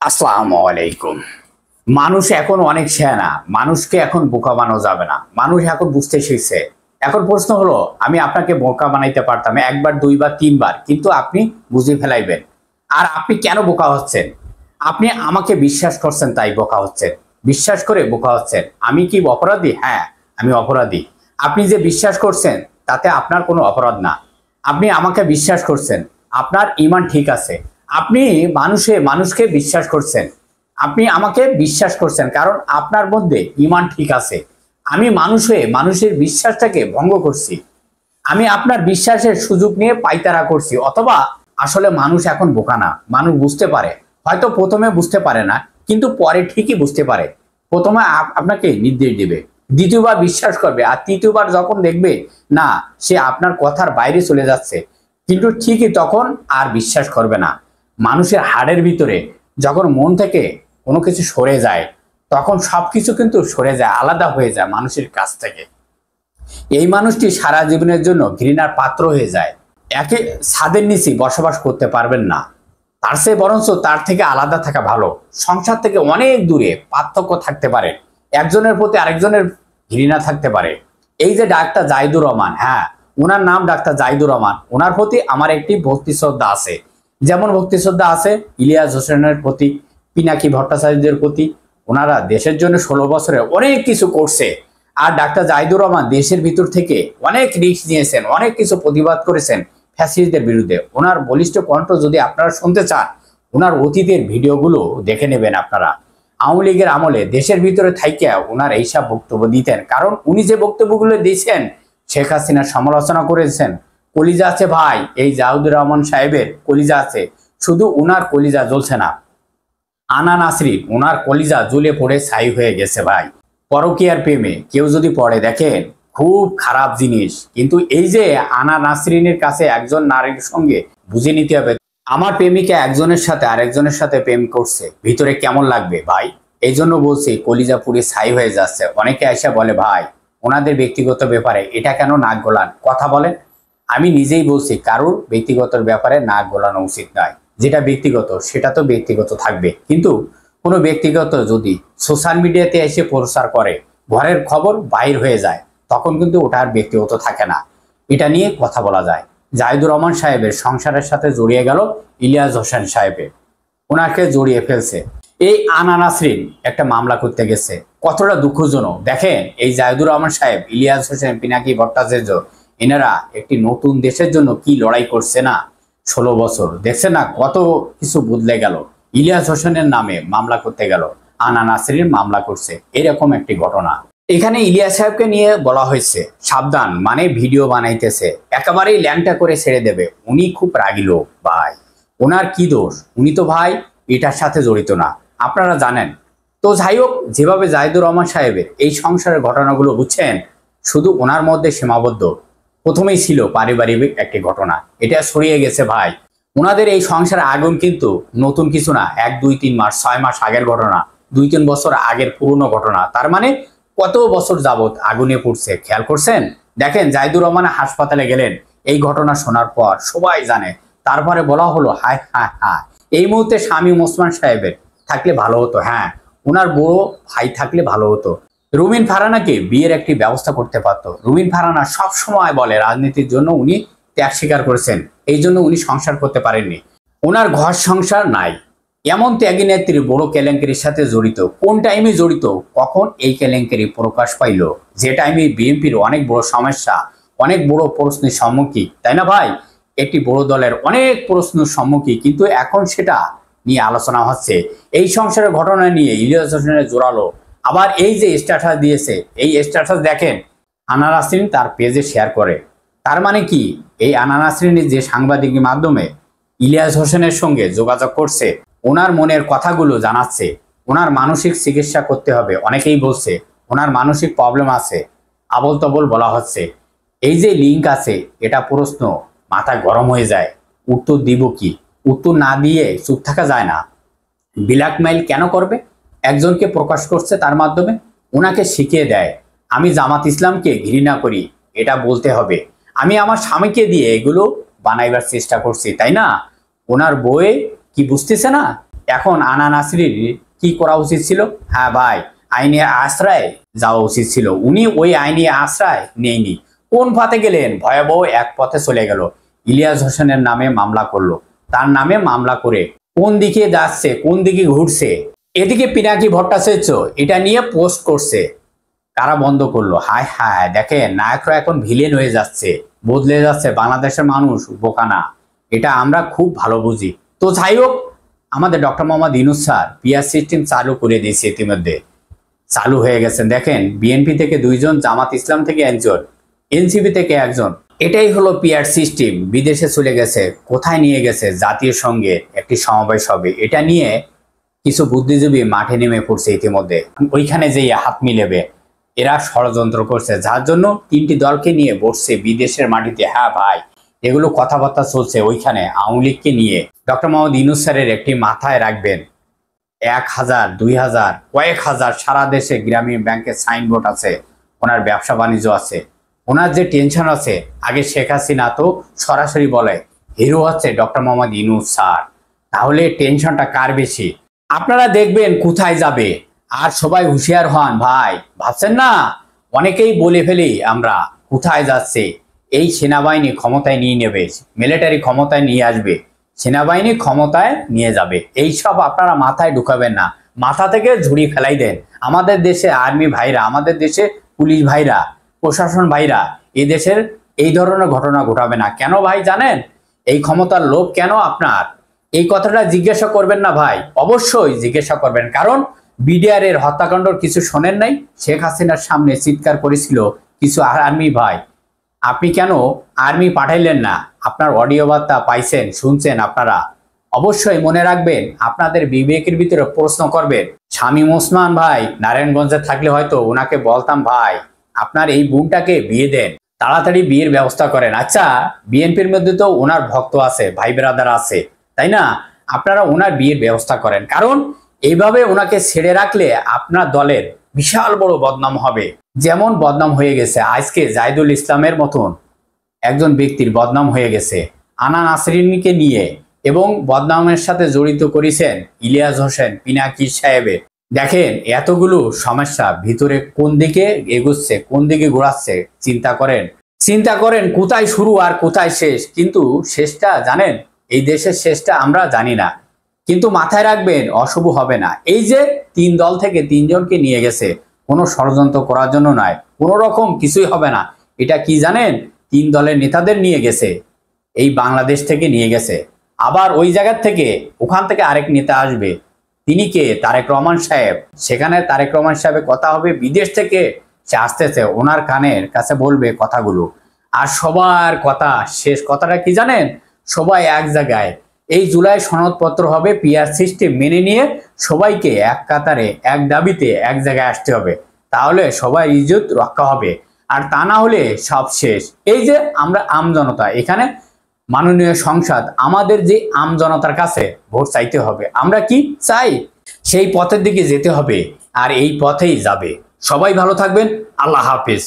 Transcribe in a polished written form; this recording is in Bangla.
আসসালামু আলাইকুম। মানুষ এখন অনেক শেয়ানা, মানুষকে এখন বোকা বানানো যাবে না। মানুষ এখন বুঝতে শিখছে। এখন প্রশ্ন হলো, আমি আপনাকে বোকা বানাইতে পারতাম একবার, দুইবার, তিনবার, কিন্তু আপনি বুঝে ফেলাইবেন। আর আপনি কেন বোকা হচ্ছেন? আপনি আমাকে বিশ্বাস করছেন তাই বোকা হচ্ছেন। বিশ্বাস করে বোকা হচ্ছেন। আমি কি অপরাধী? হ্যাঁ, আমি অপরাধী। আপনি যে বিশ্বাস করছেন তাতে আপনার কোনো অপরাধ না। আপনি আমাকে বিশ্বাস করছেন, আপনার ঈমান ঠিক আছে। আপনি মানুষকে বিশ্বাস করছেন, আপনি আমাকে বিশ্বাস করছেন কারণ আপনার মধ্যে ঈমান ঠিক আছে। আমি মানুষের বিশ্বাসটাকে ভঙ্গ করছি। আমি আপনার বিশ্বাসের সুযোগ নিয়ে পাইতারা করছি। অথবা আসলে মানুষ এখন বোকা না, মানুষ বুঝতে পারে। হয়তো প্রথমে বুঝতে পারে না, কিন্তু পরে ঠিকই বুঝতে পারে। প্রথমে আপনাকে নির্দেশ দেবে, দ্বিতীয়বার বিশ্বাস করবে, আর তৃতীয়বার যখন দেখবে না সে আপনার কথার বাইরে চলে যাচ্ছে, কিন্তু ঠিকই তখন আর বিশ্বাস করবে না। মানুষের হাড়ের ভিতরে যখন মন থেকে কোনো কিছু সরে যায়, তখন সবকিছু কিন্তু সরে যায়, আলাদা হয়ে যায় মানুষের কাছ থেকে। এই মানুষটি সারা জীবনের জন্য ঘৃণার পাত্র হয়ে যায়। একে ছাদের নিচে বসবাস করতে পারবেন না, তার চেয়ে বরঞ্চ তার থেকে আলাদা থাকা ভালো। সংসার থেকে অনেক দূরে পার্থক্য থাকতে পারে, একজনের প্রতি আরেকজনের ঘৃণা থাকতে পারে। এই যে ডাক্তার জাহিদুর রহমান, হ্যাঁ ওনার নাম ডাক্তার জাহিদুর রহমান, ওনার প্রতি আমার একটি ভক্তি শ্রদ্ধা আছে। যেমন ভক্তি শ্রদ্ধা আছে ইলিয়াস হোসেনের প্রতি, পিনাকি ভট্টাচার্যের প্রতি। ওনারা দেশের জন্য 16 বছরে অনেক কিছু করছে। আর ডাক্তার জাহিদুর রহমান দেশের ভিতর থেকে অনেক রিস্ক নিয়েছেন, অনেক কিছু প্রতিবাদ করেছেন ফ্যাসিস্টদের বিরুদ্ধে। ওনার বলিষ্ঠ কণ্ঠ যদি আপনারা শুনতে চান, ওনার অতীতের ভিডিওগুলো দেখে নেবেন আপনারা। আওয়ামী লীগের আমলে দেশের ভিতরে থাইকে ওনার এইসব বক্তব্য দিতেন, কারণ উনি যে বক্তব্যগুলো দিয়েছেন শেখ হাসিনার সমালোচনা করেছেন। কলিজা আছে ভাই, এই জাহিদুর রহমান সাহেবের কলিজা আছে, শুধু ওনার কলিজা জ্বলছে না, আনা নাসরিন ওনার কলিজা জ্বলে পড়ে ছাই হয়ে গেছে ভাই। পরকীয়ার প্রেমে কেউ যদি পড়ে, দেখেন খুব খারাপ জিনিস। কিন্তু এই যে আনা নাসরিনের কাছে একজন নারীর সঙ্গে বুঝে নিতে হবে, আমার প্রেমিকা একজনের সাথে আরেকজনের সাথে প্রেম করছে, ভিতরে কেমন লাগবে ভাই? এই জন্য বলছি কলিজা পুড়ে ছাই হয়ে যাচ্ছে। অনেকে এসে বলে ভাই ওনাদের ব্যক্তিগত ব্যাপারে এটা কেন নাক গলান, কথা বলেন। আমি নিজেই বলছি কারোর ব্যক্তিগত ব্যাপারে নাক গলানো উচিত নয়। যেটা ব্যক্তিগত সেটা তো ব্যক্তিগত থাকবে, কিন্তু কোনো ব্যক্তিগত যদি সোশ্যাল মিডিয়াতে এসে প্রচার করে, ঘরের খবর বাইর হয়ে যায়, তখন কিন্তু ওটা আর ব্যক্তিগত থাকে না। এটা নিয়ে কথা বলা যায়। জাহিদুর রহমান সাহেবের সংসারের সাথে জড়িয়ে গেল ইলিয়াস হোসেন সাহেবের, ওনাকে জড়িয়ে ফেলছে। এই আনা নাসরিন একটা মামলা করতে গেছে, কতটা দুঃখজনক দেখেন। এই জাহিদুর রহমান সাহেব, ইলিয়াস হোসেন, পিনাকি ভট্টাচার্য, এনারা একটি নতুন দেশের জন্য কি লড়াই করছে না। 16 বছর দেখছে না কত কিছু বদলে গেল। ইলিয়াস হোসেনের নামে মামলা করতে গেল, আনা নাসরিন মামলা করছে, এরকম একটি ঘটনা। এখানে ইলিয়াস সাহেবকে নিয়ে বলা হয়েছে সাবধান, মানে ভিডিও বানাইতেছে, একেবারেই ল্যাংটা করে ছেড়ে দেবে। উনি খুব রাগী লোক ভাই, ওনার কি দোষ? উনি তো ভাই এটার সাথে জড়িত না, আপনারা জানেন। তো যাই হোক, যেভাবে জাহিদুর রহমান সাহেবের এই সংসারের ঘটনাগুলো বুঝছেন, শুধু ওনার মধ্যে সীমাবদ্ধ। প্রথমেই ছিল পারিবারিক একটি ঘটনা, এটা ছড়িয়ে গেছে ভাই। ওনাদের এই সংসারে আগুন কিন্তু নতুন কিছু না, 1, 2, 3 মাস 6 মাস আগের ঘটনা, 2-3 বছর আগের পুরনো ঘটনা। তার মানে কত বছর যাবত আগুনে পুড়ছে, খেয়াল করছেন? দেখেন জাহিদুর রহমান হাসপাতালে গেলেন, এই ঘটনা শোনার পর সবাই জানে। তারপরে বলা হলো হায় হায় হায়, এই মুহূর্তে স্বামী ওসমান সাহেবের থাকলে ভালো হতো, হ্যাঁ ওনার বড় ভাই থাকলে ভালো হতো। রুমিন ফারহানাকে বিয়ের একটি ব্যবস্থা করতে পারতো। রুমিন ফারহানা সব সময় বলে রাজনীতির জন্য উনি ত্যাগ স্বীকার করেছেন, এই জন্য উনি সংসার করতে পারেননি। ওনার ঘর সংসার নাই। এমন ত্যাগী নেত্রী বড় কেলেঙ্কারির সাথে জড়িত, কোন টাইমে জড়িত, কখন এই কেলেঙ্কারি প্রকাশ পাইল, যে টাইমে বিএনপির অনেক বড় সমস্যা, অনেক বড় প্রশ্নের সম্মুখীন, তাই না ভাই? একটি বড় দলের অনেক প্রশ্নের সম্মুখীন, কিন্তু এখন সেটা নিয়ে আলোচনা হচ্ছে। এই সংসারের ঘটনা নিয়ে ইলিয়াস হোসেনের জোরালো। আবার এই যে স্ট্যাটাস দিয়েছে, এই স্ট্যাটাস দেখেন আনা নাসরিন তার পেজে শেয়ার করে। তার মানে কি, এই আনা নাসরিনের যে সাংবাদিকের মাধ্যমে ইলিয়াস হোসেনের সঙ্গে যোগাযোগ করছে, ওনার মনের কথাগুলো জানাচ্ছে। ওনার মানসিক চিকিৎসা করতে হবে, অনেকেই বলছে ওনার মানসিক প্রবলেম আছে, আবল তবল বলা হচ্ছে। এই যে লিঙ্ক আছে, এটা প্রশ্ন মাথা গরম হয়ে যায়, উত্তর দিব কি? উত্তর না দিয়ে চুপ থাকা যায় না। ব্ল্যাকমেইল কেন করবে? একজনকে প্রকাশ করছে, তার মাধ্যমে ওনাকে শিখিয়ে দেয় আমি জামাত ইসলামকে ঘৃণা করি, এটা বলতে হবে। আমি আমার স্বামীকে দিয়ে এগুলো বানাইবার চেষ্টা করছি, তাই না? ওনার বউয়ে কি বুঝতেছে না? এখন আনা নাসরির কি করা উচিত ছিল? হ্যাঁ ভাই, আইনি আশ্রয় যাওয়া উচিত ছিল। উনি ওই আইনি আশ্রয় নেয়নি। কোন পথে গেলেন? ভয়াবহ এক পথে চলে গেল। ইলিয়াস হোসেনের নামে মামলা করলো। তার নামে মামলা করে কোন দিকে যাচ্ছে, কোন দিকে ঘুরছে, এদিকে পিনাকি ভট্টাচার্য এটা নিয়ে পোস্ট করছে। কারা বন্ধ করলো? হায় হায়, দেখেন নায়করা এখন ভিলেন হয়ে যাচ্ছে, বদলে যাচ্ছে। বাংলাদেশের মানুষ বোকা না, এটা আমরা খুব ভালো বুঝি। তো যাই হোক, আমাদের doctor Mohammad Yunus sir PR system চালু করে দিয়েছে, ইতিমধ্যে চালু হয়ে গেছে। দেখেন, বিএনপি থেকে 2 জন, জামাত ইসলাম থেকে 1 জন, এনসিপি থেকে 1 জন। এটাই হলো পিআর সিস্টেম। বিদেশে চলে গেছে। কোথায় নিয়ে গেছে? জাতীয় সংঘের একটি সমাবেশ হবে, এটা নিয়ে কিছু বুদ্ধিজীবী মাঠে নেমে পড়ছে ইতিমধ্যে। ওইখানে যেই হাত মিলেবে, এরা ষড়যন্ত্র করছে, যার জন্য 3টি দলকে নিয়ে বসছে বিদেশের মাটিতে। হ্যাঁ ভাই, এগুলো কথাবার্তা চলছে ওইখানে আওয়ামী লীগকে নিয়ে। ডক্টর মোহাম্মদ ইউনূস স্যারের একটি মাথায় রাখবেন, 1000, 2000, কয়েক হাজার সারা দেশে গ্রামীণ ব্যাংকের সাইনবোর্ড আছে, ওনার ব্যবসা বাণিজ্য আছে। ওনার যে টেনশন আছে, আগে শেখ হাসিনা তো সরাসরি বলে হিরো হচ্ছে ডক্টর মোহাম্মদ ইউনূস স্যার। তাহলে টেনশনটা কার বেশি? আপনারা দেখবেন কোথায় যাবে। আর সবাই হুঁশিয়ার হন ভাই, ভাবছেন না? অনেকেই বলে ফেলি আমরা কোথায় যাচ্ছে। এই সেনাবাহিনী ক্ষমতায় নিয়ে নেবে, মিলিটারি ক্ষমতায় নিয়ে আসবে, সেনাবাহিনী ক্ষমতায় নিয়ে যাবে। এই সব আপনারা মাথায় ঢুকাবেন না, মাথা থেকে ঝুড়ি ফেলাই দেন। আমাদের দেশে আর্মি ভাইরা, আমাদের দেশে পুলিশ ভাইরা, প্রশাসন ভাইরা এই দেশের এই ধরনের ঘটনা ঘটাবে না। কেন ভাই জানেন? এই ক্ষমতার লোভ কেন আপনার? এই কথাটা জিজ্ঞাসা করবেন না ভাই, অবশ্যই জিজ্ঞাসা করবেন। কারণ বিডিআর এর হত্যাকাণ্ডর কিছু শোনেন নাই? শেখ হাসিনার সামনে চিৎকার করেছিল কিছু আর্মি ভাই, আপনি কেন আর্মি পাঠাইলেন না? আপনার অডিও বার্তা পাইছেন, শুনছেন আপনারা। অবশ্যই মনে রাখবেন, আপনাদের বিবেকের ভিতরে প্রশ্ন করবেন। শামীম ওসমান ভাই নারায়ণগঞ্জে থাকলে হয়তো ওনাকে বলতাম, ভাই আপনার এই বোনটাকে বিয়ে দেন, তাড়াতাড়ি বিয়ের ব্যবস্থা করেন। আচ্ছা, বিএনপির মধ্যে তো ওনার ভক্ত আছে, ভাই ব্রাদার আছে, তাই না? আপনারা ওনার বিয়ের ব্যবস্থা করেন। কারণ এইভাবে ওনাকে ছেড়ে রাখলে আপনার দলের বিশাল বড় বদনাম হবে। যেমন বদনাম হয়ে গেছে আজকে জাহিদুল ইসলামের মতন একজন ব্যক্তির বদনাম হয়ে গেছে আনা নাসরিনকে নিয়ে, এবং বদনামের সাথে জড়িত করেছেন ইলিয়াস হোসেন পিনাকি সাহেবের। দেখেন এতগুলো সমস্যা ভিতরে কোন দিকে এগোচ্ছে, কোন দিকে ঘোরাচ্ছে, চিন্তা করেন। চিন্তা করেন কোথায় শুরু আর কোথায় শেষ। কিন্তু শেষটা জানেন? এই দেশের শেষটা আমরা জানি না, কিন্তু মাথায় রাখবেন অশুভ হবে না। এই যে 3 দল থেকে 3 জনকে নিয়ে গেছে, কোনো ষড়যন্ত্র করার জন্য নয়, কোনো রকম কিছুই হবে না। এটা কি জানেন? 3 দলের নেতাদের নিয়ে গেছে, এই বাংলাদেশ থেকে নিয়ে গেছে। আবার ওই জায়গার থেকে, ওখান থেকে আরেক নেতা আসবে, তিনি কে? তারেক রহমান সাহেব। সেখানে তারেক রহমান সাহেবের কথা হবে, বিদেশ থেকে সে আসতেছে, ওনার কানের কাছে বলবে কথাগুলো। আর সবার কথা, শেষ কথাটা কি জানেন? সবাই এক জায়গায়, এই জুলাই সনদপত্র হবে, পিআর সিস্টেম মেনে নিয়ে সবাইকে এক কাতারে, এক দাবিতে এক জায়গায় আসতে হবে। তাহলে সবাই ইজ্জত রক্ষা হবে। আর তা না হলে সব শেষ। এই যে আমরা আমজনতা, এখানে মাননীয় সংসদ, আমাদের যে আমজনতার কাছে ভোট চাইতে হবে। আমরা কি চাই? সেই পথের দিকে যেতে হবে, আর এই পথেই যাবে। সবাই ভালো থাকবেন। আল্লাহ হাফেজ।